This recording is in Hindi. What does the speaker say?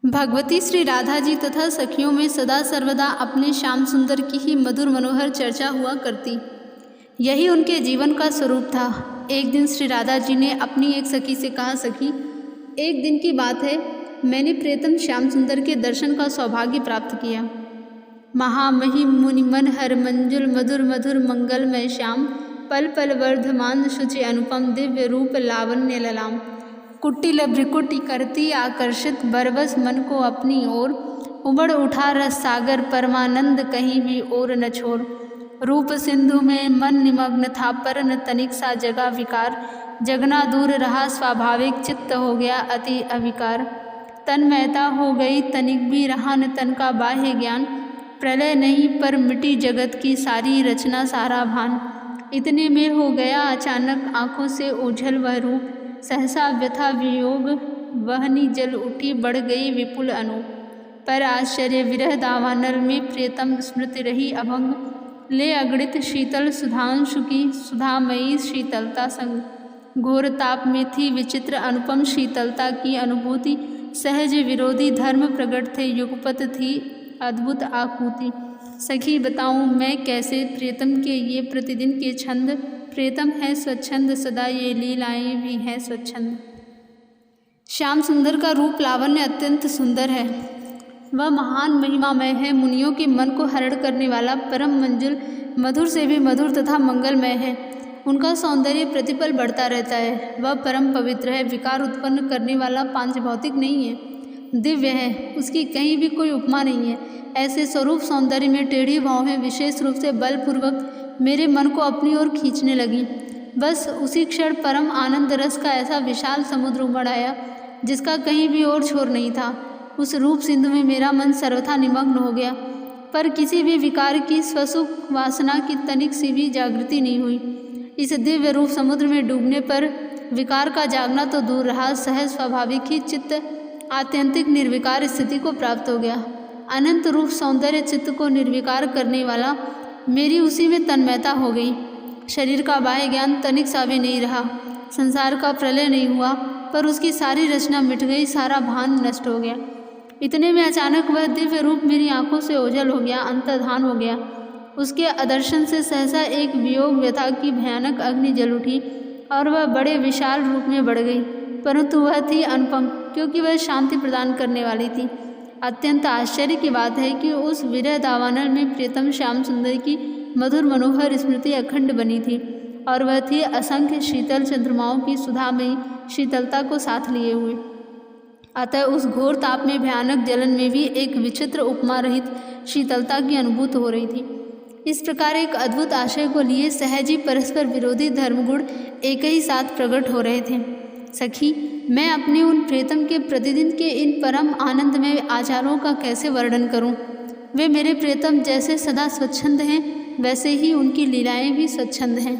भगवती श्री राधा जी तथा सखियों में सदा सर्वदा अपने श्याम सुंदर की ही मधुर मनोहर चर्चा हुआ करती। यही उनके जीवन का स्वरूप था। एक दिन श्री राधा जी ने अपनी एक सखी से कहा, सखी, एक दिन की बात है, मैंने प्रियतम श्याम सुंदर के दर्शन का सौभाग्य प्राप्त किया। महामहिम मुनि मन हर मंजुल मधुर मधुर मंगलमय श्याम, पल पल वर्धमान शुचि अनुपम दिव्य रूप लावण्य ललाम। कुटिल भ्रिकुटि करती आकर्षित बरबस मन को अपनी ओर, उमड़ उठा रस सागर परमानंद कहीं भी और न छोर। रूप सिंधु में मन निमग्न था पर न तनिक सा जगा विकार, जगना दूर रहा स्वाभाविक चित्त हो गया अति अविकार। तन्मयता हो गई तनिक भी रहा न तन का बाह्य ज्ञान, प्रलय नहीं पर मिटी जगत की सारी रचना सारा भान। इतने में हो गया अचानक आँखों से ओझल वह रूप, सहसा व्यथा वियोग वहनी जल उठी बढ़ गई विपुल अनूप। पर आश्चर्य विरह दावानल में प्रियतम स्मृति रही अभंग, ले अगणित शीतल सुधांशु की सुधामयी शीतलता संग। घोर ताप में थी विचित्र अनुपम शीतलता की अनुभूति, सहज विरोधी धर्म प्रकट थे युगपत थी अद्भुत आकुति। सखी बताऊं मैं कैसे प्रियतम के ये प्रतिदिन के छंद, प्रियतम है स्वच्छंद सदा ये लीलाएं भी हैं स्वच्छंद। श्याम सुंदर का रूप लावण्य अत्यंत सुंदर है। वह महान महिमामय है, मुनियों के मन को हरण करने वाला, परम मंजुल, मधुर से भी मधुर तथा मंगलमय है। उनका सौंदर्य प्रतिपल बढ़ता रहता है। वह परम पवित्र है, विकार उत्पन्न करने वाला, पांच भौतिक नहीं है, दिव्य है, उसकी कहीं भी कोई उपमा नहीं है। ऐसे स्वरूप सौंदर्य में टेढ़ी भावें विशेष रूप से बलपूर्वक मेरे मन को अपनी ओर खींचने लगी। बस उसी क्षण परम आनंद रस का ऐसा विशाल समुद्र उमड़ आया जिसका कहीं भी और छोर नहीं था। उस रूप सिंधु में मेरा मन सर्वथा निमग्न हो गया, पर किसी भी विकार की स्वसुख वासना की तनिक सी भी जागृति नहीं हुई। इस दिव्य रूप समुद्र में डूबने पर विकार का जागना तो दूर रहा, सहज स्वाभाविक ही चित्त आत्यंतिक निर्विकार स्थिति को प्राप्त हो गया। अनंत रूप सौंदर्य चित्त को निर्विकार करने वाला, मेरी उसी में तन्मयता हो गई। शरीर का बाह्य ज्ञान तनिक सा भी नहीं रहा, संसार का प्रलय नहीं हुआ, पर उसकी सारी रचना मिट गई, सारा भान नष्ट हो गया। इतने में अचानक वह दिव्य रूप मेरी आंखों से ओझल हो गया, अंतर्धान हो गया। उसके आदर्शन से सहसा एक वियोग व्यथा की भयानक अग्नि जल उठी और वह बड़े विशाल रूप में बढ़ गई, परंतु वह थी अनुपम, क्योंकि वह शांति प्रदान करने वाली थी। अत्यंत आश्चर्य की बात है कि उस विरह दावानल में प्रियतम श्याम सुंदर की मधुर मनोहर स्मृति अखंड बनी थी, और वह थी असंख्य शीतल चंद्रमाओं की सुधामयी शीतलता को साथ लिए हुए। अतः उस घोर ताप में भयानक जलन में भी एक विचित्र उपमा रहित शीतलता की अनुभूति हो रही थी। इस प्रकार एक अद्भुत आशय को लिए सहज ही परस्पर विरोधी धर्मगुण एक ही साथ प्रकट हो रहे थे। सखी, मैं अपने उन प्रियतम के प्रतिदिन के इन परम आनंदमय आचारों का कैसे वर्णन करूं? वे मेरे प्रियतम जैसे सदा स्वच्छंद हैं, वैसे ही उनकी लीलाएं भी स्वच्छंद हैं।